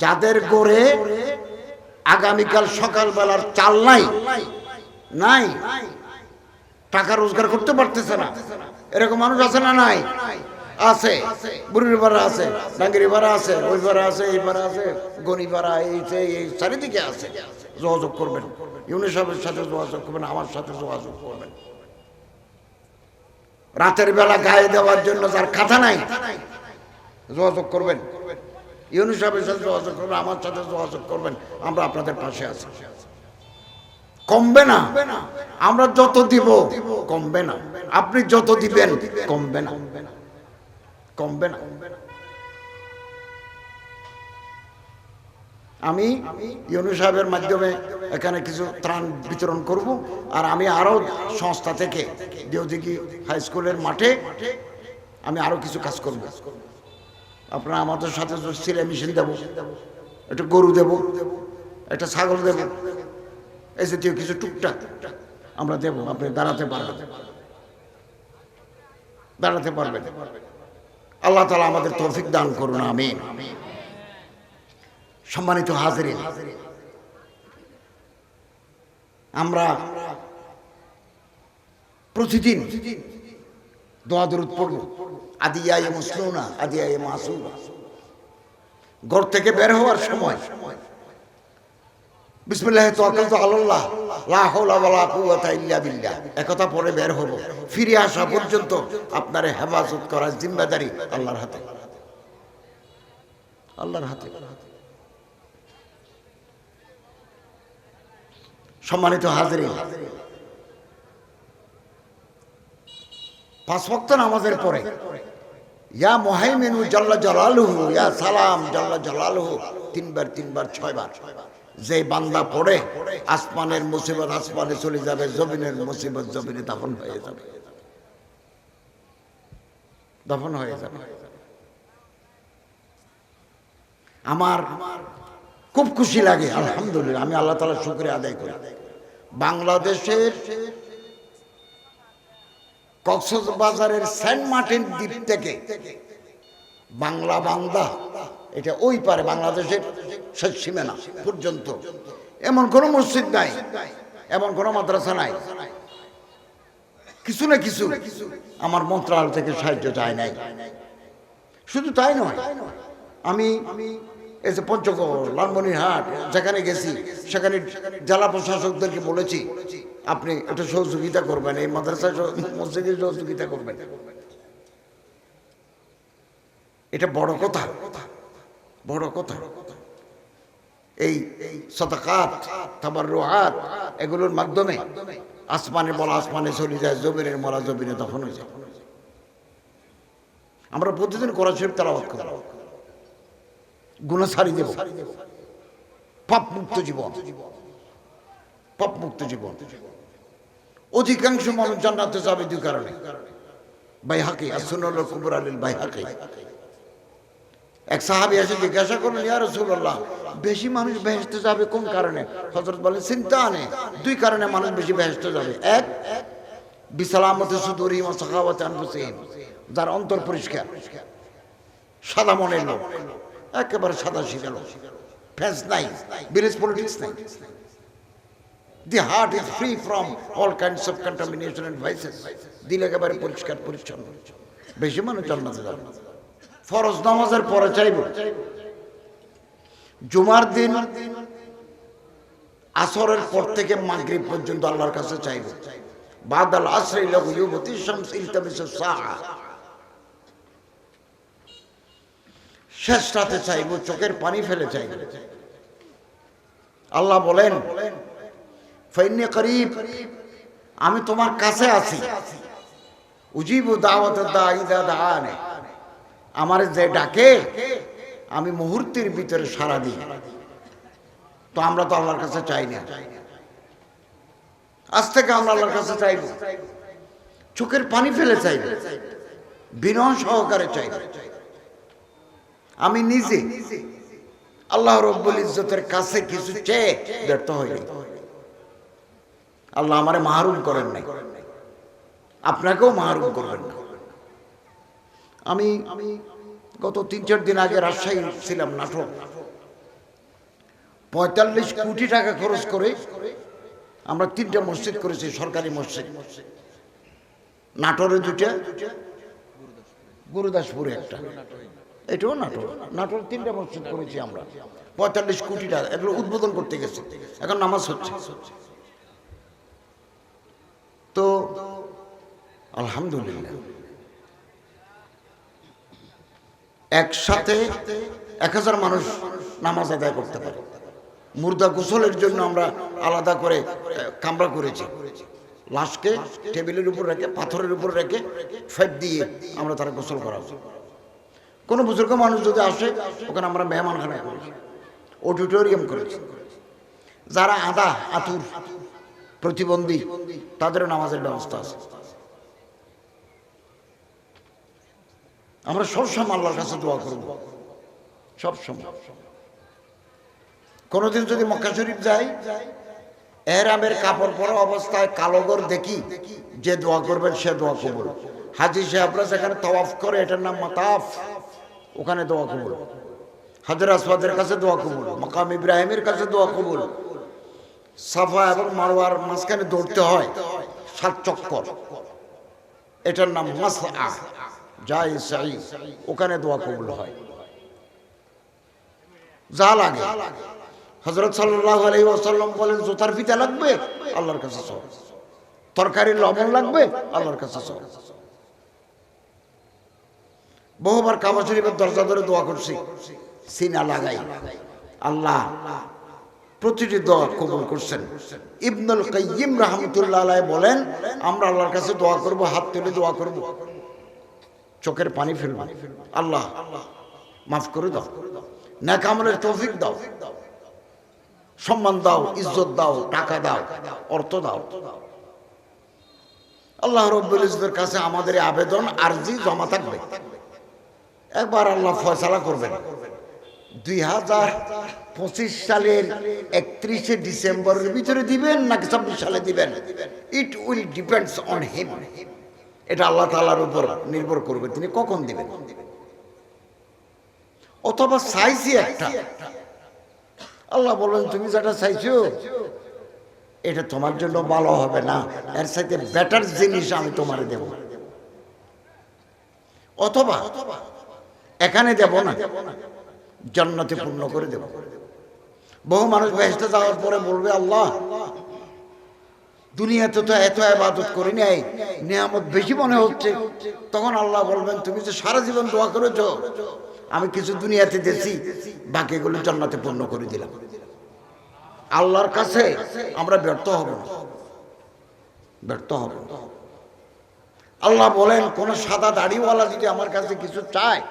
যাদের গড়ে আগামীকাল সকালবেলার চাল নাই, নাই টাকা রোজগার করতে পারতেছে না, এরকম মানুষ আছে না? নাই, আছে। বুড়ির ভাড়া আছে, ডাঙ্গিরি ভাড়া আছে, ওই ভাড়া আছে, এই ভাড়া আছে, গনি ভাড়া, এই চারিদিকে আছে। যোগাযোগ করবেন, ইউনিট সাহেবের সাথে যোগাযোগ করবেন, আমার সাথে যোগাযোগ করবেন। রাতের বেলা গায়ে দেওয়ার জন্য যার খাতা নাই যোগাযোগ করবেন, ইউনিট সাহেবের সাথে যোগাযোগ করবেন, আমার সাথে যোগাযোগ করবেন। আমরা আপনাদের পাশে আছি। কমবে না, আমরা যত দিব কমবে না, আপনি যত দিবেন কমবে না, কমবে না। আমি ইউনূস সাহেবের মাধ্যমে এখানে কিছু ত্রাণ বিতরণ করব, আর আমি আরো সংস্থা থেকে দেওদিঘি হাই স্কুলের মাঠে আমি আরো কিছু কাজ করব। আপনারা আমাদের সাথে সিলাই মেশিন দেব, একটা গরু দেব, একটা ছাগল দেব, এই জাতীয় কিছু টুকটাক আমরা দেব। আপনি দাঁড়াতে পারবেন, দাঁড়াতে পারবেন। আল্লাহ তাআলা আমাদের তৌফিক দান করুন, আমিন। সম্মানিত হাজিরিন, আমরা প্রতিদিন দোয়া দরুদ পড়ব। আদিয়ায়ে মুসলুনা আদিয়ায়ে মাসুমা, ঘর থেকে বের হওয়ার সময় বিসমিল্লাহি তাওয়াক্কালতু আলাল্লাহ লা হাওলা ওয়ালা কুওয়াতা ইল্লা বিল্লাহ একথা পরে বের হব। ফিরে আসা পর্যন্ত আপনার হেফাজত করার জিম্মেদারি আল্লাহর হাতে, আল্লাহর হাতে। সম্মানিত হাজিরিন, পাঁচ ওয়াক্ত নামাজের পরে ইয়া মুহাইমিনু জাল্লা জালালুহু, ইয়া সালাম জাল্লা জালালুহু তিনবার, 6বার যে বান্দা পড়ে, আসমানের মুসিবত আসমানে চলে যাবে, জমিনের মুসিবত জমিনে দাফন হয়ে যাবে, দাফন হয়ে যাবে। আমার খুব খুশি লাগে, আলহামদুলিল্লাহ, আমি আল্লাহ তাআলার শুকরিয়া আদায় করি। বাংলাদেশের কক্সবাজারের সেন্ট মার্টিন দ্বীপ থেকে বাংলা বান্দা, এটা ওই পারে বাংলাদেশের শেষ সীমানা পর্যন্ত এমন কোনো মসজিদ নাই, এমন কোনো মাদ্রাসা নাই, কিছু না কিছু আমার মন্ত্রণালয় থেকে সাহায্য চায় নাই। শুধু তাই নয়, আমি এই যে পঞ্চগড়, লালমনিরহাট যেখানে গেছি, সেখানে জেলা প্রশাসকদেরকে বলেছি আপনি এটা সহযোগিতা করবেন, এই মাদ্রাসা মসজিদে সহযোগিতা করবেন। এটা বড় কথা, বড় কথা। এই সাদাকাত, তাবাররুআত এগুলোর মাধ্যমে আসমানে বলা আসমানে চলে যায়, জমিনের বলা জমিনে দফন হয়ে যায়। আমরা প্রতিদিন কোরআন শরীফ তেলাওয়াত করব, গুনাহ ছাড়িয়ে দেব, পাপ মুক্ত জীবন, পাপ মুক্ত জীবন। অধিকাংশ মানুষ জান্নাতে যাবে দুই কারণে। বাইহাকি as-সুনানুল কুবরা লিল বাইহাকি, এক সাহাবী এসে জিজ্ঞাসা করলেন, ইয়া রাসূলুল্লাহ, বেশি মানুষ বেহেশতে যাবে কোন কারণে? হযরত বলেন, চিন্তা নেই, দুই কারণে মানুষ বেশি বেহেশতে যাবে। এক, বিসালামতি সুদুরিহিম ওয়া সাখাওয়াতি আনফুসিহিম, যার অন্তর পরিষ্কার, সাদা মনের লোক, একেবারে সাদা সিধা লোক, ফেস নাই, ভিলেজ পলিটিক্স নাই। The heart is free from all kinds of contamination and vices. দিল একেবারে পরিষ্কার পরিচ্ছন্ন, বেশি মানুষ জান্নাতে যাবে। ফরজ নামাজের পরে চাইব, জুমার দিন আসরের পর থেকে মাগরিব পর্যন্ত আল্লাহর কাছে চাইব। বাদাল আসরি লাগুয়ুবতি শামস ইলতামিসুস সাআ, শেষ রাতে চাইব, চোখের পানি ফেলে চাইব। আল্লাহ বলেন, ফাইন্নী করিব, আমি তোমার কাছে আছি, উজিবু দাওয়াতাদ দাঈ ইযা দাআনি, আমার যে ডাকে আমি মুহূর্তের ভিতরে সাড়া দিই। তো আমরা তো আল্লাহর কাছে চাই না, আজ থেকে আমরা আল্লাহর কাছে চাইব, চোখের পানি ফেলে চাইব, বিনয় সহকারে চাইব। আমি নিজে আল্লাহ রব্বুল ইজ্জতের কাছে কিছু চেয়ে ব্যর্থ হইনি। আল্লাহ আমারে মাহরুম করেন নাই, আপনাকেও মাহরুম করবেন না। আমি গত 3-4 দিন আগে রাজশাহী ছিলাম, নাটক, 45 কোটি টাকা খরচ করে আমরা 3টা মসজিদ করেছি, সরকারি মসজিদ। নাটোরে 2টা, গুরুদাসপুরে একটা, এটাও নাটোর 3টা মসজিদ করেছি আমরা। 45 কোটি টাকা, এগুলো উদ্বোধন করতে গেছে, এখন নামাজ হচ্ছে। তো আলহামদুলিল্লাহ একসাথে 1000 মানুষ নামাজ আদায় করতে পারে। মুর্দা গোসলের জন্য আমরা আলাদা করে কামরা করেছি, লাশকে টেবিলের উপর রেখে, পাথরের উপর রেখে ফাইপ দিয়ে আমরা তারা গোসল করাবো। কোনো বুজুর্গ মানুষ যদি আসে, ওখানে আমরা মেহমানখানা করেছি, অডিটোরিয়াম করেছি। যারা আতুর প্রতিবন্ধী, তাদের নামাজের ব্যবস্থা আছে। আমরা সবসময় আল্লাহর কাছে দোয়া করব, সবসময়। কোনোদিন যদি মক্কা শরীফ যাই, এহরামের কাপড় পরা অবস্থায় কালোগর দেখি, যে দোয়া করবেন সে দোয়া কবুল। হাজী সাহেবরা যেখানে তাওয়াফ করে, এটার নাম মাতাফ, ওখানে দোয়া কবুল। হাজর আসওয়াদের কাছে দোয়া কবুল, মাকাম ইব্রাহিমের কাছে দোয়া কবুল। সাফা এবং মারওয়ার মাঝখানে দৌড়তে হয় 7 চক্কর, এটার নাম মাসআ, যাই সাই, ওখানে দোয়া কবুল হয়। যা লাগে, হযরত সাল্লাল্লাহু আলাইহি ওয়াসাল্লাম বলেন, জুতার ফিতা লাগবে, আল্লাহর কাছে চাও। তরকারির লবণ লাগবে, আল্লাহর কাছে চাও। বহুবার কাবা শরীফের দরজা ধরে দোয়া করছি, সিনা লাগাই, আল্লাহ প্রতিটি দোয়া কবুল করছেন। ইবনুল কাইয়িম রাহমাতুল্লাহ আলাইহি বলেন, আমরা আল্লাহর কাছে দোয়া করব, হাত তুলে দোয়া করব, চোখের পানি ফেলব, আল্লাহ মাফ করে দাও, নেক আমলের তৌফিক দাও, সম্মান দাও, ইজ্জত দাও, টাকা দাও, অর্থ দাও। আল্লাহ রাব্বুল ইজ্জতের কাছে আমাদের আবেদন আরজি জমা থাকবে। একবার আল্লাহ ফয়সালা করবেন। 2025 সালের 31শে ডিসেম্বরের ভিতরে দিবেন নাকি 26 সালে দিবেন, it will depends on him. এটা আল্লাহ তাআলার উপর নির্ভর করবে, তিনি কখন দিবেন। অথবা চাইছি একটা, আল্লাহ বলেন তুমি যেটা চাইছো এটা তোমার জন্য ভালো হবে না, এর সাথে বেটার জিনিস আমি তোমারে দেব। অথবা এখানে দেব না, জান্নাতে পূর্ণ করে দেব। বহু মানুষ বেহেশতে যাওয়ার পরে বলবে, আল্লাহ দুনিয়াতে তো এত ইবাদত করি নাই, নিয়ামত বেশি মনে হচ্ছে। তখন আল্লাহ বলবেন, তুমি যে সারা জীবন দোয়া করেছো, আমি কিছু দুনিয়াতে দিয়েছি, বাকিগুলো জান্নাতে পূর্ণ করে দিলাম। আল্লাহর কাছে আমরা ব্যর্থ হব না, ব্যর্থ হব না। আল্লাহ বলেন, কোন সাদা দাড়িওয়ালা যদি আমার কাছে কিছু চায়,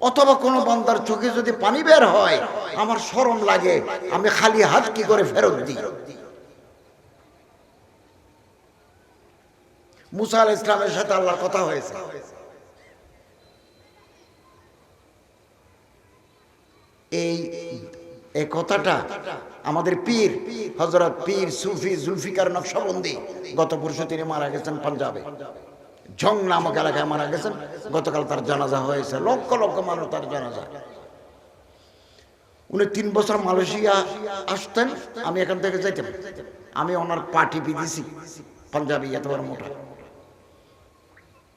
অথবা কোনো বান্দার চোখে যদি পানি বের হয়, আমার শরম লাগে, আমি খালি হাত কি করে ফেরত দিই। মুসা আলাইহিস সালামের সাথে আল্লাহর কথা হয়েছে। এই কথাটা আমাদের পীর হযরত পীর সুফি জুলফিকার নকশবন্দি, গত পরশু তিনি মারা গেছেন পাঞ্জাবে, ঝং নামক এলাকায় মারা গেছেন। গতকাল তার জানাজা হয়েছে, লক্ষ লক্ষ মানুষ তার জানাজা। উনি 3 বছর মালয়েশিয়া আসতেন, আমি এখান থেকে যাইতাম, আমি ওনার পাটি দিয়েছি, পাঞ্জাবি এত বড় মোটা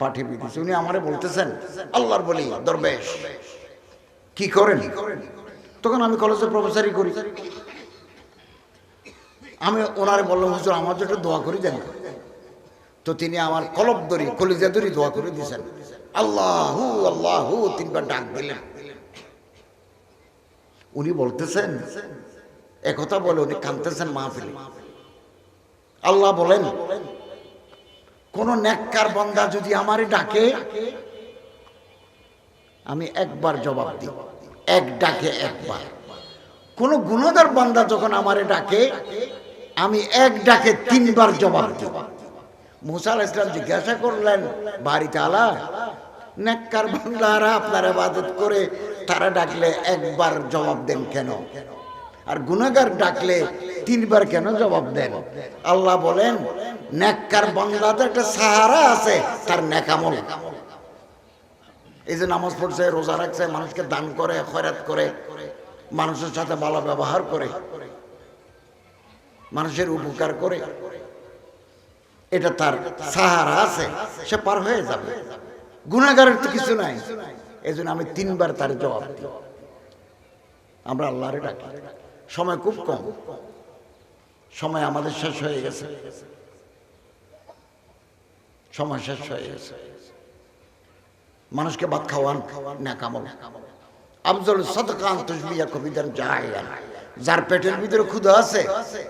পাটি দিয়েছি। উনি আমারে বলতেছেন, আল্লাহর বলি দরবেশ কি করেন? তখন আমি কলেজে প্রফেসরি করি। আমি ওনারে বললাম, হুজুর আমার জন্য দোয়া করি দেন। তো তিনি আমার কলব ধরি, কলিজা ধরি দোয়া করে দিয়েছেন, আল্লাহু আল্লাহু 3 বার ডাক দিলেন। উনি বলতেছেন, একথা বলে উনি কাঁদতেছেন মাহফিলে। আল্লাহ বলেন, কোন নেককার বান্দা যদি আমারে ডাকে, আমি একবার জবাব দিই, এক ডাকে একবার। কোন গুনাহগার বান্দা যখন আমারে ডাকে, আমি এক ডাকে 3 বার জবাব দিই। মুসা আলাইহিস সালাম জিজ্ঞাসা করলেন, বাড়ি তাআলা, নেককার বান্দারা আপনার ইবাদত করে, তারা ডাকলে একবার জবাব দেন কেন, আর গুনাহগার ডাকলে 3 বার কেন জবাব দেন? আল্লাহ বলেন, নেককার বান্দাদের একটা সাহারা আছে, তার নেক আমল। এই যে নামাজ পড়ছে, রোজা রাখছে, মানুষকে দান করে, খয়রাত করে, মানুষের সাথে ভালো ব্যবহার করে, মানুষের উপকার করে, এটা তার সাহারা আছে, সে পার হয়ে যাবে। গুনাহগারের তো কিছু নাই। এজন্য আমি 3 বার তার জবাব দিই। আমরা আল্লাহরে ডাকি। সময় খুব কম, সময় আমাদের শেষ হয়ে গেছে, সময় শেষ হয়ে গেছে। মানুষকে ভাত খাওয়ান নেক আমল। আফজল সাদকা তুশবিয়া কবিদান জাহিয়ান। যার পেটের ভিতরে ক্ষুধা আছে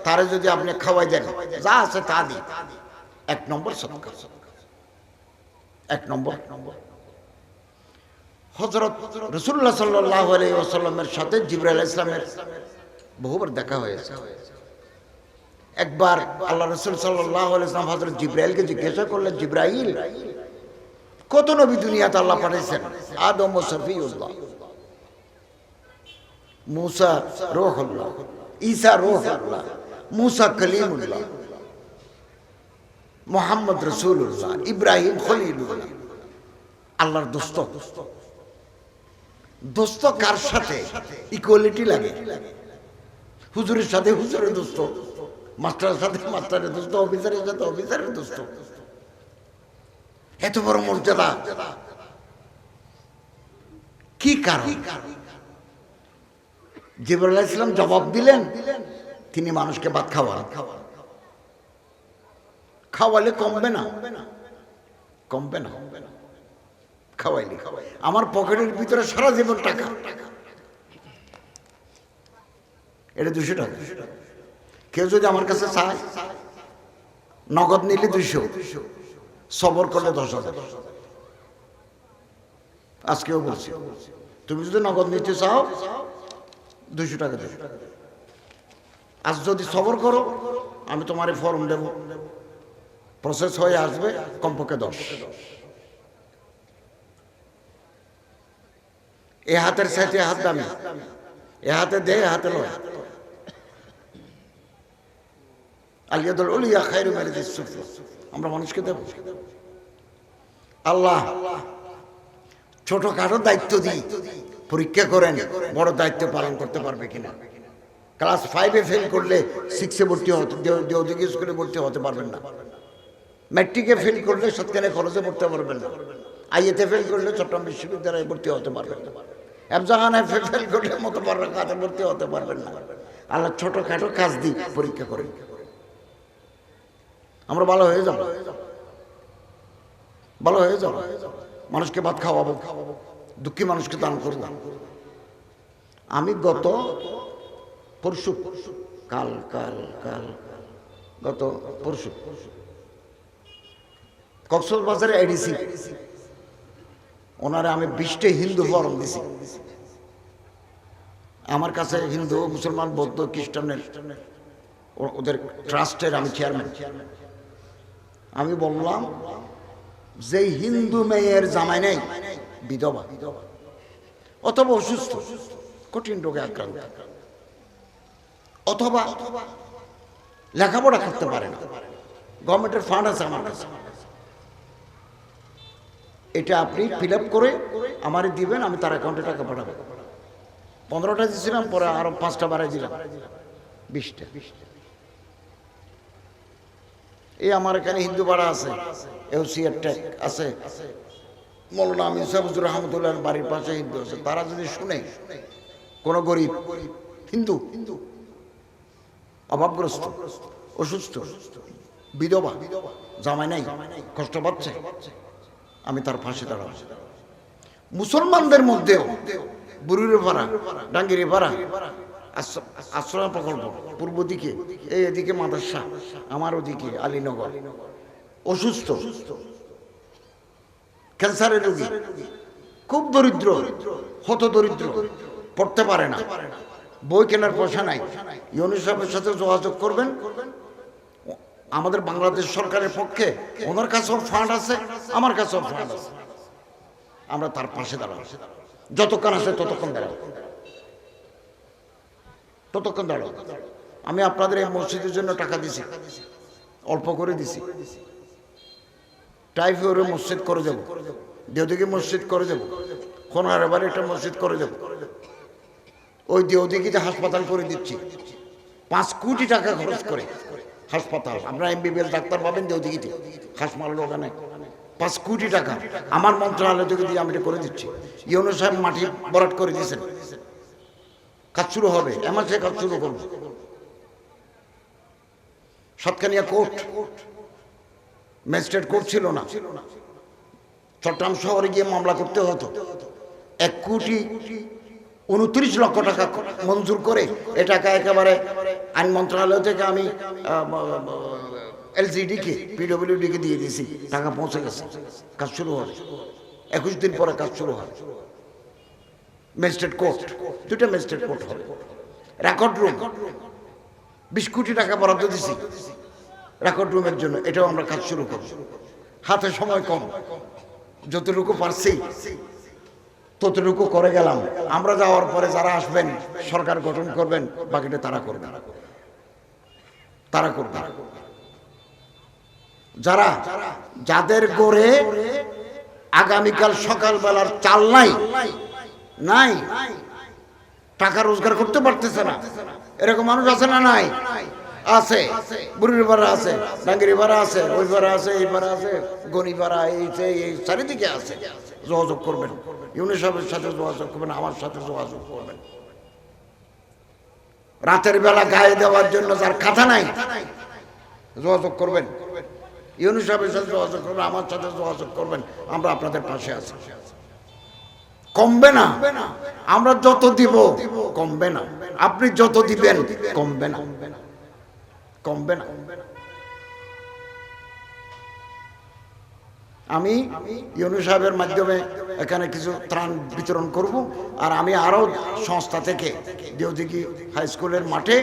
তারে যদি আপনি খাওয়াই দেন, যা আছে তা দিন, 1 নম্বর সাদকা, 1 নম্বর। হযরত রাসূলুল্লাহ সাল্লাল্লাহু আলাইহি ওয়াসাল্লামের সাথে জিবরাইল আলাইহিস সালামের বহুবার দেখা হয়েছে। একবার আল্লাহ রাসূল সাল্লাল্লাহু আলাইহি ওয়াসাল্লাম হযরত জিবরাইলকে জিজ্ঞাসা করলেন, জিবরাইল, কত নবী দুনিয়াতে আল্লাহ পাঠিয়েছেন? আদম ও সফিউল্লাহ, মুসা রূহুল্লাহ, ঈসা রূহুল্লাহ, মুসা কলিমুল্লাহ, মুহাম্মদ রাসূলুল্লাহ, ইব্রাহিম খলিলুল্লাহ। আল্লাহর দোস্ত। দোস্ত কার সাথে ইকুয়ালিটি লাগে? হুজুরের সাথে হুজুরের দোস্ত, মাস্টারের সাথে মাস্টারের দোস্ত, অফিসারের সাথে অফিসারের দোস্ত। এত বড় মর্যাদা কি কারণ? জিবরাইল আলাইহিস সালাম জবাব দিলেন, তিনি মানুষকে ভাত খাওয়ান। খাওয়ালে কমবে না, কমবে না। খাওয়াইলে আমার পকেটের ভিতরে সারা জীবন টাকা, এটা 200 টাকা। কেউ যদি আমার কাছে চায়, নগদ নিলে 200, সবর করলে 10,000। আজকেও বলছি, তুমি যদি নগদ নিতে চাও 200 টাকা দেবে। আজ যদি সবর করো, আমি তোমার ফর্ম দেব, প্রসেস হয়ে আসবে কমপক্ষে 10। এ হাতের সাথে হাত দামি, এ হাতে দে, এ হাতে লয়। আলিয়াদুল উলিয়া খায়রু মিনাল সুফলা। আমরা মানুষকে দেব। আল্লাহ ছোটখাটো দায়িত্ব দিই, পরীক্ষা করেন বড় দায়িত্ব পালন করতে পারবে কিনা। ক্লাস 5-এ ফেল করলে 6-এ ভর্তি হতে, দেওদিকে স্কুলে ভর্তি হতে পারবেন না। ম্যাট্রিকে ফেল করলে সৎকানে কলেজে পড়তে পারবেন না। আইএতে ফেল করলে চট্টগ্রাম বিশ্ববিদ্যালয়ে ভর্তি হতে পারবেন না। এফজাহানে ফেল করলে মোতাবাররাকাতে ভর্তি হতে পারবেন না। আল্লাহ ছোটখাটো কাজ দিই, পরীক্ষা করেন, আমরা ভালো হয়ে যাব, ভালো হয়ে যাব। মানুষকে ভাত খাওয়াবো, দুঃখী মানুষকে দান করব। আমি গত পরশু গত পরশু কক্সবাজারে এডিসি ওনারে আমি 20টা হিন্দু ফরম দিছি। আমার কাছে হিন্দু, মুসলমান, বৌদ্ধ, খ্রিস্টানের ওদের ট্রাস্টের আমি চেয়ারম্যান। আমি বললাম যে হিন্দু মেয়ের জামাই নেই, বিধবা অথবা অসুস্থ, কঠিন রোগে আক্রান্ত, অথবা লেখাপড়া করতে পারে না, গভর্নমেন্টের ফান্ড আছে আমার কাছে, এটা আপনি ফিল আপ করে আমারে দিবেন, আমি তার অ্যাকাউন্টে টাকা পাঠাবো। 15টা দিয়েছিলাম, পরে আরো 5টা বাড়াই দিলাম, 20টা। এই আমার এখানে হিন্দু পাড়া আছে, এউসিআর ট্যাগ আছে, মৌলানা আমিন সাহেব হুজুর রহমতুল্লাহর বাড়ির পাশে হিন্দু আছে। তারা যদি শুনে কোনো গরিব হিন্দু, অভাবগ্রস্ত, অসুস্থ, বিধবা, জামাই নাই, কষ্ট পাচ্ছে, আমি তার পাশে দাঁড়াবো। মুসলমানদের মধ্যেও বুড়ির পাড়া, ডাঙ্গিরি পাড়া আশ্রয় প্রকল্প, পূর্ব দিকে, এদিকে মাদ্রাসা, আমার ওদিকে আলীনগর, অসুস্থ, ক্যান্সারের রোগী, খুব দরিদ্র, হত দরিদ্র, পড়তে পারে না, বই কেনার পয়সা নাই, ইউনিসেফের সাথে যোগাযোগ করবেন। আমাদের বাংলাদেশ সরকারের পক্ষে ওনার কাছেও ফান্ড আছে, আমার কাছেও ফান্ড আছে, আমরা তার পাশে দাঁড়াবো। যতক্ষণ আছে ততক্ষণ দাঁড়াবো, ততক্ষণ দাঁড়াবো। আমি আপনাদের এই মসজিদের জন্য টাকা দিছি, অল্প করে দিছি। টাইফয়েডে মসজিদ করে দেবো, দেওদিকে মসজিদ করে দেবো, কোনার বাড়ি একটা মসজিদ করে দেবো, ওই দেওদিঘিতে হাসপাতাল করে দিচ্ছি, 5 কোটি টাকা খরচ করে হাসপাতাল। আপনারা এমবিবিএস ডাক্তার পাবেন দেওদিঘিতে, হাসপাতাল ওখানে 5 কোটি টাকা আমার মন্ত্রণালয় থেকে দিয়ে আমি এটা করে দিচ্ছি। ইউনূস সাহেব মাটি বরাট করে দিয়েছেন, কাজ শুরু হবে, এমন সে কাজ শুরু করবো। সাতকানিয়া কোর্ট, ম্যাজিস্ট্রেট কোর্ট ছিল না, চট্টগ্রাম শহরে গিয়ে মামলা করতে হতো। 1,29,00,000 টাকা মঞ্জুর করে এ টাকা একেবারে আইন মন্ত্রণালয় থেকে আমি এলজিডিকে, পিডব্লিউডিকে দিয়ে দিয়েছি, টাকা পৌঁছে গেছে, কাজ শুরু হবে। 21 দিন পরে কাজ শুরু হয়। ম্যাজিস্ট্রেট কোর্ট, 2টা ম্যাজিস্ট্রেট কোর্ট হবে। রেকর্ড রুম 20 কোটি টাকা বরাদ্দ দিছি রেকর্ড রুমের জন্য, এটাও আমরা কাজ শুরু করব। হাতে সময় কম, যতটুকু পারছি ততটুকু করে গেলাম। আমরা যাওয়ার পরে যারা আসবেন সরকার গঠন করবেন, বাকিটা তারা করবেন, তারা করবেন। যারা যাদের গড়ে আগামীকাল সকালবেলার চাল নাই, নাই টাকা রোজগার করতে পারতেছে না, এরকম মানুষ আছে না? নাই, আছে। বুড়ির ভাড়া আছে, ডাঙ্গিরি ভাড়া আছে, ওই ভাড়া আছে, এই ভাড়া আছে, গনি ভাড়া, এই চারিদিকে আছে। যোগাযোগ করবেন, ইউনূস সাহেবের সাথে যোগাযোগ করবেন, আমার সাথে যোগাযোগ করবেন। রাতের বেলা গায়ে দেওয়ার জন্য যার খাতা নাই যোগাযোগ করবেন, ইউনূস সাহেবের সাথে যোগাযোগ করবেন, আমার সাথে যোগাযোগ করবেন। আমরা আপনাদের পাশে আছি। কমবে না, আমরা যত দিব কমবে না, আপনি যত দিবেন কমবে না, কমবে না। আমি ইউনূস সাহেবের মাধ্যমে এখানে কিছু ত্রাণ বিতরণ করব, আর আমি আরো সংস্থা থেকে দেওদিঘি হাই স্কুলের মাঠে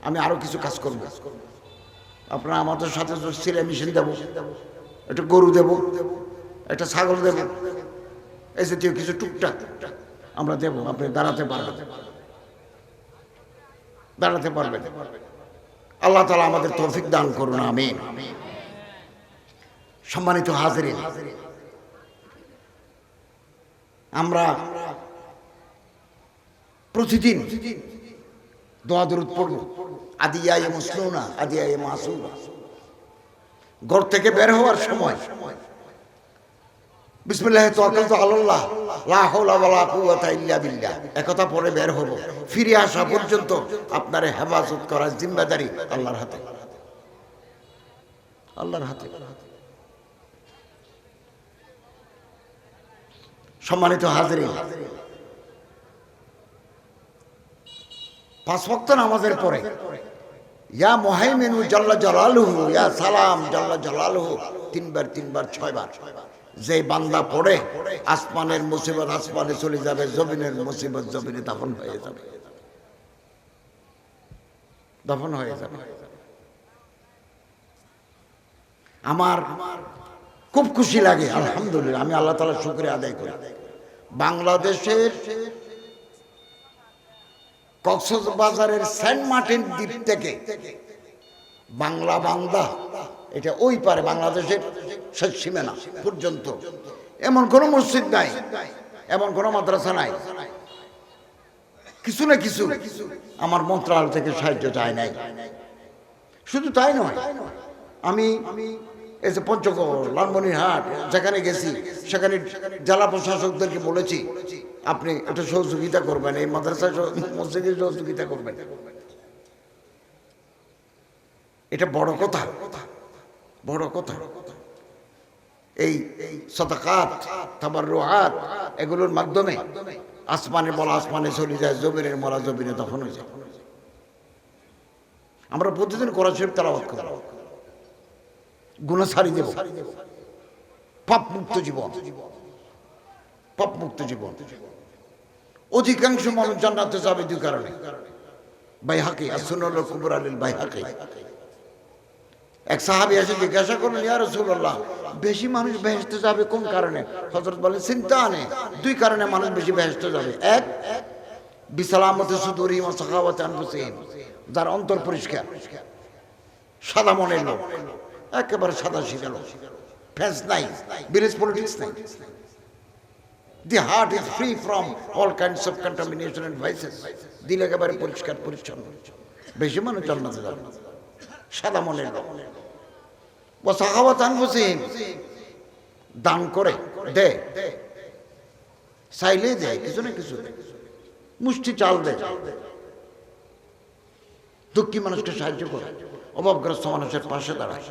আমি আরো কিছু কাজ করব। আপনারা আমাদের সাথে সিলাই মেশিন দেব, একটা গরু দেব, একটা ছাগল দেব, এই জাতীয় কিছু টুকটাক আমরা দেব। আপনি দাঁড়াতে পারবেন, দাঁড়াতে পারবেন। আল্লাহ তাআলা আমাদের তৌফিক দান করুন, আমিন। সম্মানিত হাজিরিন, আমরা প্রতিদিন দোয়া দরুদ পড়ব। আদিয়ায়ে মুসনুনা, আদিয়ায়ে মাসুনা। ঘর থেকে বের হওয়ার সময় বিসমিল্লাহি তাওয়াক্কালতু আলাল্লাহ, লা হাওলা ওয়ালা কুওয়াতা ইল্লা বিল্লাহ একথা পরে বের হব। ফিরে আসা পর্যন্ত আপনার হেফাজত করার জিম্মাদারি আল্লাহর হাতে, আল্লাহর হাতে। সম্মানিত হাজিরিন, 5 ওয়াক্ত নামাজের পরে ইয়া মুহাইমিনু জাল্লা জালালুহু, ইয়া সালাম জাল্লা জালালুহু 3 বার 6 বার যে বান্দা পড়ে, আসমানের মুসিবত আসমানে চলে যাবে, জমিনের মুসিবত জমিনে দাফন হয়ে যাবে, দাফন হয়ে যাবে। আমার খুব খুশি লাগে, আলহামদুলিল্লাহ, আমি আল্লাহ তাআলার শুকরিয়া আদায় করি। বাংলাদেশের কক্সবাজারের সেন্ট মার্টিন দ্বীপ থেকে বাংলা বান্দা, এটা ওই পারে বাংলাদেশের শেষ সীমানা পর্যন্ত এমন কোনো মসজিদ নাই, এমন কোনো মাদ্রাসা নাই, কিছু না কিছু আমার মন্ত্রণালয় থেকে সাহায্য চায় নাই। শুধু তাই নয়, আমি এই যে পঞ্চগড়, লালমনিরহাট যেখানে গেছি সেখানে জেলা প্রশাসকদেরকে বলেছি আপনি একটু সহযোগিতা করবেন, এই মাদ্রাসা মসজিদে সহযোগিতা করবেন। এটা বড় কথা, বড় কথা। এই সাদাকাত, তাবাররুআত এগুলোর মাধ্যমে আসমানে বলা আসমানে চলে যায়, জমিনের বলা জমিনে দফন হয়ে যায়। আমরা প্রতিদিন কোরআন শরীফ তেলাওয়াত করি, গুনাহ ছাড়িয়ে দেব, পাপ মুক্ত জীবন, পাপ মুক্ত জীবন। অধিকাংশ মানুষ জান্নাতে যাবে 2 কারণে। বাইহাকি, as-সুনানুল কুবরা লিল বাইহাকি। এক সাহাবী এসে জিজ্ঞাসা করলেন, ইয়া রাসূলুল্লাহ, বেশি মানুষ বেহেশতে যাবে কোন কারণে? হযরত বলেন, চিন্তা নেই, 2 কারণে মানুষ বেশি বেহেশতে যাবে। এক, বিসালামতি সুদুরিহিম ওয়া সাখাওয়াতি আনফুসিহিম, যার অন্তর পরিষ্কার, সাদা মনের লোক, একেবারে সাদা সিধা লোক, ফেস নাই, বিলিজ পলিটিক্স নাই, the heart is free from all kinds of contamination and vices. দিল একেবারে পরিষ্কার পরিচ্ছন্ন। বেশি মানুষ জান্নাতে যাবে সাদা মনের লোক। ও সাখাওয়াত আনফুসিহিম, দান করে দেয়, চাইলেই দেয়, কিছু না কিছু মুষ্টি চাল দেয়, দুঃখী মানুষকে সাহায্য করে, অভাবগ্রস্ত মানুষের পাশে দাঁড়ায়।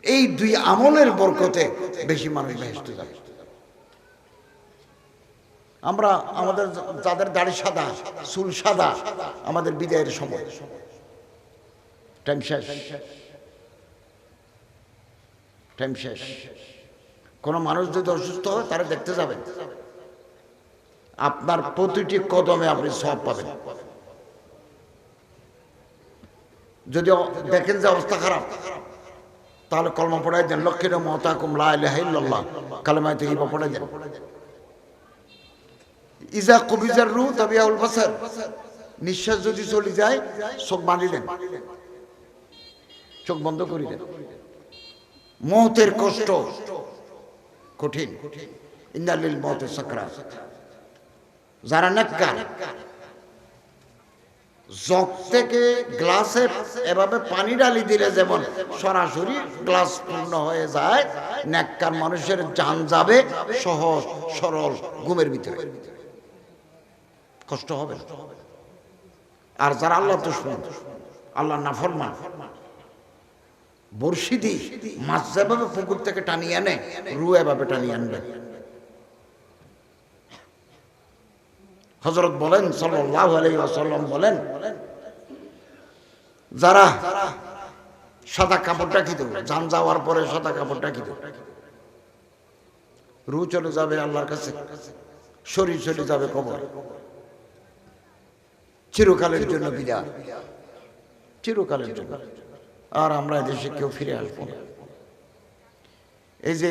এই দুই আমলের বরকতে বেশি মানুষ বেহেশতে যাবে। আমরা আমাদের যাদের দাড়ি সাদা, চুল সাদা, আমাদের বিদায়ের সময় টাইম শেষ, টাইম শেষ। কোনো মানুষ যদি অসুস্থ হয় তারা দেখতে যাবেন, আপনার প্রতিটি কদমে আপনি সওয়াব পাবেন। যদি দেখেন যে অবস্থা খারাপ, তাহলে কলমা পড়াই দেন, লক্ষ্মীর মহতাকুম লা ইলাহা ইল্লাল্লাহ, কালেমায়ে তাইয়্যিবা পড়াই দেন। ইজা কবিজার রূহ তাবিয়াউল বাসার, নিঃশ্বাস যদি চলে যায় চোখ বাঁধি দেন, চোখ বন্ধ করে দেন। মওতের কষ্ট কঠিন, ইন্না লিল মওতি সাকরাত। যারা নেককার, জগ থেকে গ্লাসে এভাবে পানি ঢালি দিলে যেমন সরাসরি গ্লাস পূর্ণ হয়ে যায়, নেককার মানুষের জান যাবে সহজ সরল ঘুমের ভিতরে, কষ্ট হবে না। আর যারা আল্লাহ দুশমন, আল্লাহ নাফরমান, বর্ষি দি মাছ যেভাবে পুকুর থেকে টানিয়ে আনে, রুহ এভাবে টানিয়ে আনবে। হযরত বলেন সাল্লাল্লাহু আলাইহি ওয়াসাল্লাম বলেন, যারা সাদা কাপড় ঢাকি দেব, জান যাওয়ার পরে সাদা কাপড় ঢাকি দেব, রুহ চলে যাবে আল্লাহর কাছে, শরীর চলে যাবে কবরে, চিরকালের জন্য বিদায়, চিরকালের জন্য। আর আমরা দেশে কেউ ফিরে আসবো না। এই যে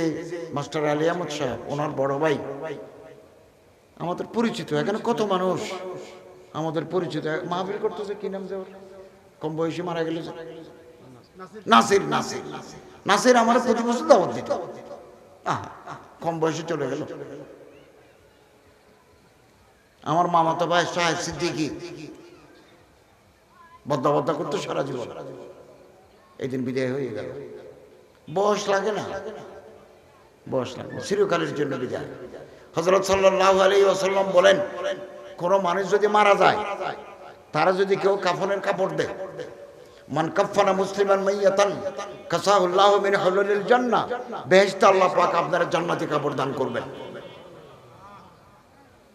মাস্টার আলী আহমদ সাহেব, ওনার বড় ভাই, আমাদের পরিচিত, এখানে কত মানুষ আমাদের পরিচিত। মাহফিল করতেছে, কি নাম যে ওর, কম বয়সী মারা গেল, নাসির। নাসির নাসির আমার প্রতি বছর দাওয়াত দিত, কম বয়সে চলে গেল। আমার মামাতো ভাই শাহেদ সিদ্দিকী, বদ্দা করতো সারা জীবন, এই দিন বিদায় হয়ে গেল। বয়স লাগে না, বয়স লাগে, চিরকালের জন্য বিদায়। হযরত সাল্লাল্লাহু আলাইহি ওয়াসাল্লাম বলেন, কোন মানুষ যদি মারা যায়, তারা যদি কেউ কাফনের কাপড় দেয়, মান কাফানা মুসলিমান মাইয়াতান কাসাহুল্লাহু মিন হুলুলিল জান্নাহ, বেহেশতে আল্লাহ পাক আপনার জান্নাতি কাপড় দান করবেন,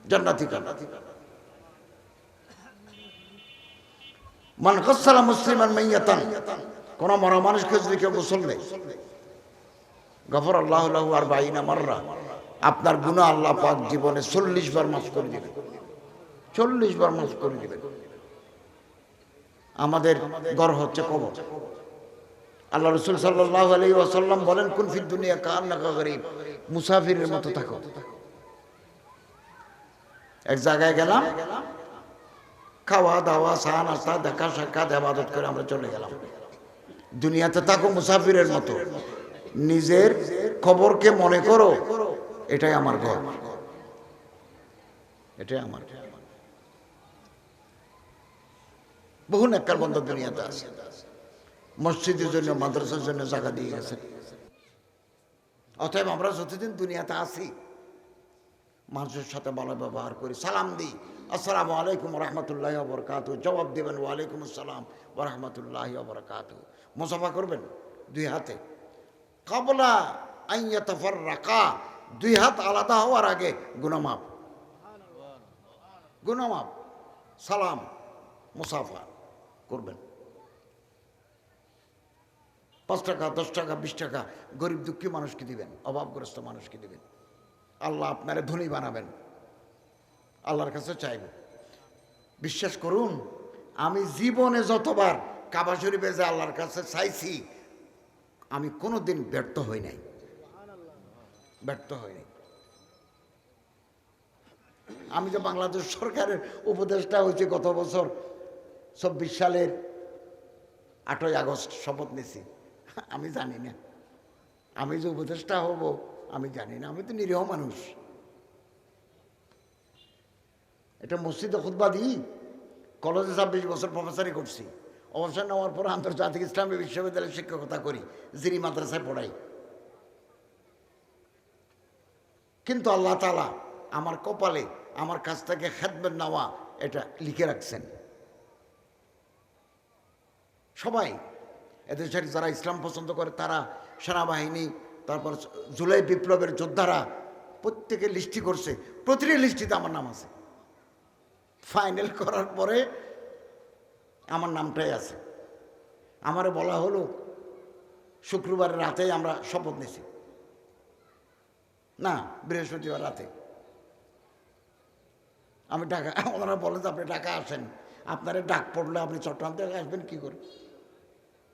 জান্নাতি কাপড়। মান গাসসালা মুসলিমান মাইয়াতান, কোন মরা মানুষকে যদি কেউ গোসল দেয়, গফরাল্লাহু লাহু 40 মাররা, আপনার গুনাহ আল্লাহ পাক জীবনে 40 বার মাফ করে দিবেন, 40 বার মাফ করে দিবেন। আমাদের ঘর হচ্ছে কবর। আল্লাহ রাসূল সাল্লাল্লাহু আলাইহি ওয়াসাল্লাম বলেন, কুন ফিদ দুনিয়া কান্নাকা গরীব, মুসাফিরের মতো থাকো। এক জায়গায় গেলাম, খাওয়া দাওয়া চা নাস্তা দেখা সাক্ষাৎ ইবাদত করে আমরা চলে গেলাম। দুনিয়াতে থাকো মুসাফিরের মতো, নিজের খবরকে মনে করো এটাই আমার ঘর, এটাই আমার। বহু নেককার বন্ধ দুনিয়াতে আছে, মসজিদের জন্য মাদ্রাসার জন্য জায়গা দিয়ে গেছে। অতএব আমরা যতদিন দুনিয়াতে আছি, মানুষের সাথে ভালো ব্যবহার করি, সালাম দিই, আসসালামু আলাইকুম ওয়া রাহমাতুল্লাহি ওয়া বারাকাতুহু, জবাব দেবেন ওয়া আলাইকুম আসসালাম ওয়া রাহমাতুল্লাহি ওয়া বারাকাতুহু। মুসাফা করবেন দুই হাতে, কাবলা আন ইয়াতাফাররাকা, দুই হাত আলাদা হওয়ার আগে গুনাহ মাফ, গুনাহ মাফ, সালাম, মুসাফা করবেন। 5 টাকা 10 টাকা 20 টাকা গরিব দুঃখী মানুষকে দিবেন, অভাবগ্রস্ত মানুষকে দিবেন। আল্লাহ আপনারে ধনী বানাবেন, আল্লাহর কাছে চাইব। বিশ্বাস করুন, আমি জীবনে যতবার কাবা শরীফে যে আল্লাহর কাছে চাইছি, আমি কোনোদিন ব্যর্থ হই নাই, ব্যর্থ হই নাই। আমি যে বাংলাদেশ সরকারের উপদেষ্টা হয়েছি গত বছর 24 সালের 8ই আগস্ট শপথ নিয়েছি, আমি জানি না আমি যে উপদেষ্টা হব আমি জানি না, আমি তো নিরীহ মানুষ। এটা মসজিদে খুতবা দিই, কলেজে 26 বছর প্রফেসরি করছি, অবসর নেওয়ার পর আন্তর্জাতিক ইসলামী বিশ্ববিদ্যালয়ে শিক্ষকতা করি, জিরি মাদ্রাসায় পড়াই। কিন্তু আল্লাহ তাআলা আমার কপালে আমার কাছ থেকে খেদমত নেওয়া এটা লিখে রাখছেন। সবাই এদেশের যারা ইসলাম পছন্দ করে তারা, সেনাবাহিনী, তারপর জুলাই বিপ্লবের যোদ্ধারা, প্রত্যেকে লিস্টি করছে, প্রতিটি লিস্টিতে আমার নাম আছে। ফাইনাল করার পরে আমার নামটাই আছে। আমারে বলা হলো শুক্রবার রাতে আমরা শপথ নিছি, না বৃহস্পতিবার রাতে। আমি ঢাকা, ওনারা বলেন যে আপনি ঢাকা আসেন, আপনারে ডাক পড়লে আপনি চট্টগ্রাম থেকে আসবেন কী করে।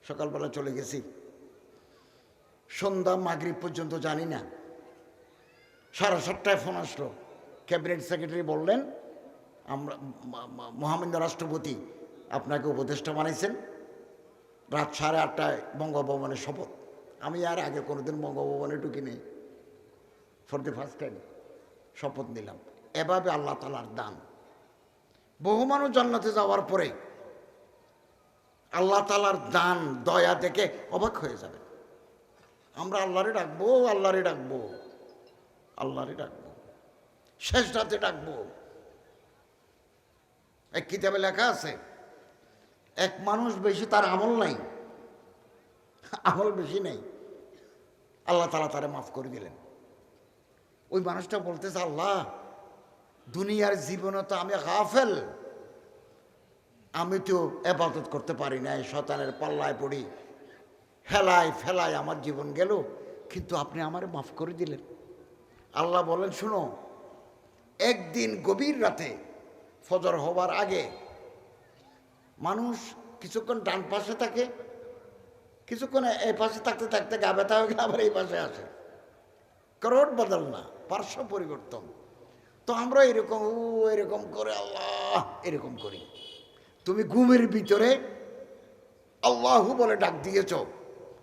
সকালবেলা চলে গেছি, সন্ধ্যা মাগরিব পর্যন্ত জানি না। 7:30টায় ফোন আসলো, ক্যাবিনেট সেক্রেটারি বললেন আমরা মহামান্য রাষ্ট্রপতি আপনাকে উপদেষ্টা বানাইছেন, রাত 8:30টায় বঙ্গভবনে শপথ। আমি আর আগে কোনোদিন বঙ্গভবনে ঢুকিনি, ফর দি ফার্স্ট টাইম শপথ নিলাম। এভাবে আল্লাহ তাআলার দান। বহু মানুষ জান্নাতে যাওয়ার পরে আল্লাহ তাআলার দান দয়া দেখে অবাক হয়ে যাবে। আমরা আল্লাহরে ডাকবো, আল্লাহরে ডাকবো, আল্লাহরে ডাকবো, শেষ রাতে ডাকবো। এক কিতাবে লেখা আছে, এক মানুষ বেশি তার আমল নাই, আমল বেশি নেই, আল্লাহ তাআলা তারে মাফ করে দিলেন। ওই মানুষটা বলতেছে, আল্লাহ দুনিয়ার জীবনে তো আমি গাফেল, আমি তো ইবাদত করতে পারি না, শয়তানের পাল্লায় পড়ি, হেলায় ফেলায় আমার জীবন গেল, কিন্তু আপনি আমারে মাফ করে দিলেন। আল্লাহ বলেন, শুনো, একদিন গভীর রাতে ফজর হবার আগে মানুষ কিছুক্ষণ ডান পাশে থাকে, কিছুক্ষণ এই পাশে থাকতে থাকতে গা ব্যথা হয়ে গেলে আবার এই পাশে আসে। করোট বদল না, পার্শ্ব পরিবর্তন। তো আমরা এরকম এরকম করে আল্লাহ এরকম করি। তুমি ঘুমের ভিতরে আল্লাহু বলে ডাক দিয়েছ,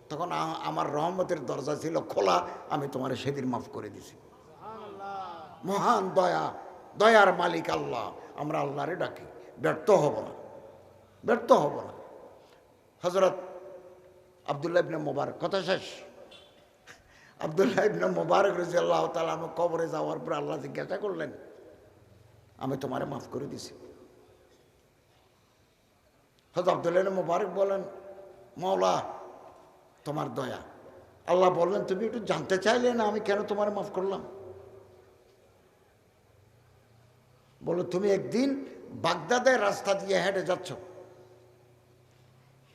তখন আমার রহমতের দরজা ছিল খোলা, আমি তোমার সেদিন মাফ করে দিছি। মহান দয়া, দয়ার মালিক আল্লাহ। আমরা আল্লাহরে ডাকি, ব্যর্থ হব না, ব্যর্থ হব না। হযরত আব্দুল্লাহ ইবনে মুবারক, কথা শেষ। আব্দুল্লাহ ইবনে মুবারক রাদিয়াল্লাহু তাআলা আনহু কবরে যাওয়ার পর আল্লাহ জিজ্ঞাসা করলেন, আমি তোমারে মাফ করে দিছি। হযরত আব্দুল্লাহ ইবনে মুবারক বলেন, মাওলা তোমার দয়া। আল্লাহ বললেন, তুমি একটু জানতে চাইলে না আমি কেন তোমারে মাফ করলাম? বলো, তুমি একদিন বাগদাদের রাস্তা দিয়ে হেঁটে যাচ্ছ,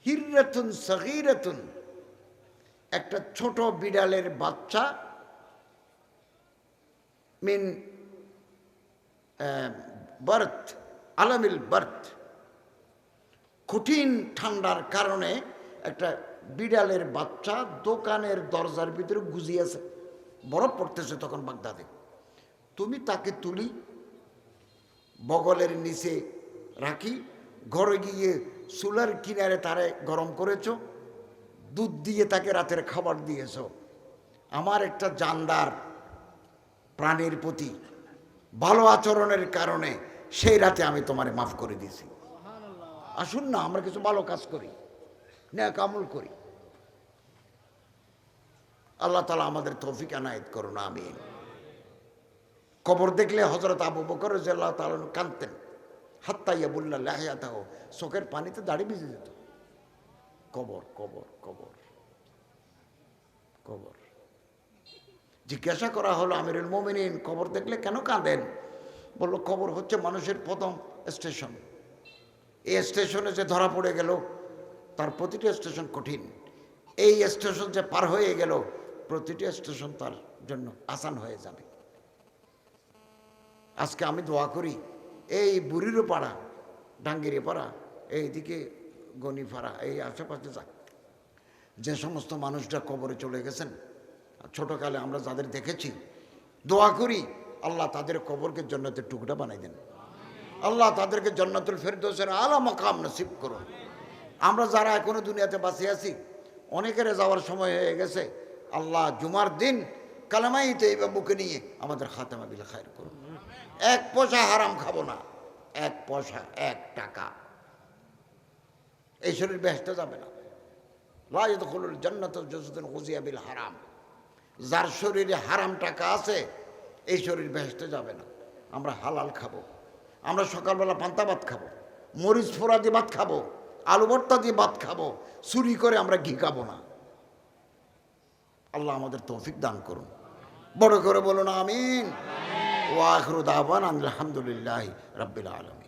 হিররাতুন সগীরাতুন, একটা ছোট বিড়ালের বাচ্চা মিন বার্থ আলামিল বার্থ, কঠিন ঠান্ডার কারণে একটা বিড়ালের বাচ্চা দোকানের দরজার ভিতরে গুজিয়েছে, বরফ পড়তেছে তখন বাগদাদে। তুমি তাকে তুলি বগলের নিচে রাখি, ঘরে গিয়ে চুলার কিনারে তারে গরম করেছ, দুধ দিয়ে তাকে রাতের খাবার দিয়েছ। আমার একটা জানদার প্রাণীর প্রতি ভালো আচরণের কারণে সেই রাতে আমি তোমারে মাফ করে দিয়েছি। আসুন না আমরা কিছু ভালো কাজ করি, নেক আমল করি। আল্লাহ তাআলা আমাদের তৌফিক এনায়েত করুন, আমিন। কবর দেখলে হযরত আবু বকর রাদিয়াল্লাহু তাআলা কাঁদতেন, হাত্তা ইয়াবুল্লা লাহিয়াতাহু, চোখের পানিতে দাড়ি ভিজে যেত। কবর কবর কবর কবর। জিজ্ঞাসা করা হলো, আমিরুল মুমিনিন কবর দেখলে কেন কাঁদেন? বলল, কবর হচ্ছে মানুষের প্রথম স্টেশন। এই স্টেশনে যে ধরা পড়ে গেল তার প্রতিটি স্টেশন কঠিন। এই স্টেশন যে পার হয়ে গেল প্রতিটি স্টেশন তার জন্য আসান হয়ে যাবে। আজকে আমি দোয়া করি, এই বুড়িরও পাড়া, ডাঙ্গিরি পাড়া, এইদিকে গনিপাড়া, এই আশেপাশে যাক, যে সমস্ত মানুষরা কবরে চলে গেছেন ছোটকালে আমরা যাদের দেখেছি, দোয়া করি আল্লাহ তাদের কবরকে জান্নাতের টুকরা বানাই দেন। আল্লাহ তাদেরকে জান্নাতুল ফেরদৌসের আলা মাকাম নসিব করুন। আমরা যারা এখনো দুনিয়াতে বাঁচিয়ে আছি, অনেকের যাওয়ার সময় হয়ে গেছে। আল্লাহ জুমার দিন কালেমাই তৈবা বুকে নিয়ে আমাদের খাতেমা বিল খায়র করুন। 1 পয়সা হারাম খাবো না, 1 পয়সা 1 টাকা। এই শরীর বেহেশতে যাবে না। লা ইয়াদখুলুল জান্নাতা জাসদুন গুযিয়া বিল হারাম। যার শরীরে হারাম টাকা আছে এই শরীর বেহেশতে যাবে না। আমরা হালাল খাবো, আমরা সকালবেলা পান্তা ভাত খাবো, মরিচ ফোড়া দিয়ে ভাত খাবো, আলু ভর্তা দিয়ে ভাত খাবো, চুরি করে আমরা ঘি খাবো না। আল্লাহ আমাদের তৌফিক দান করুন। বড় করে বলুন আমিন। ওয়া আখিরু দাওয়ানা আলহামদুলিল্লাহি রাব্বিল আলামিন।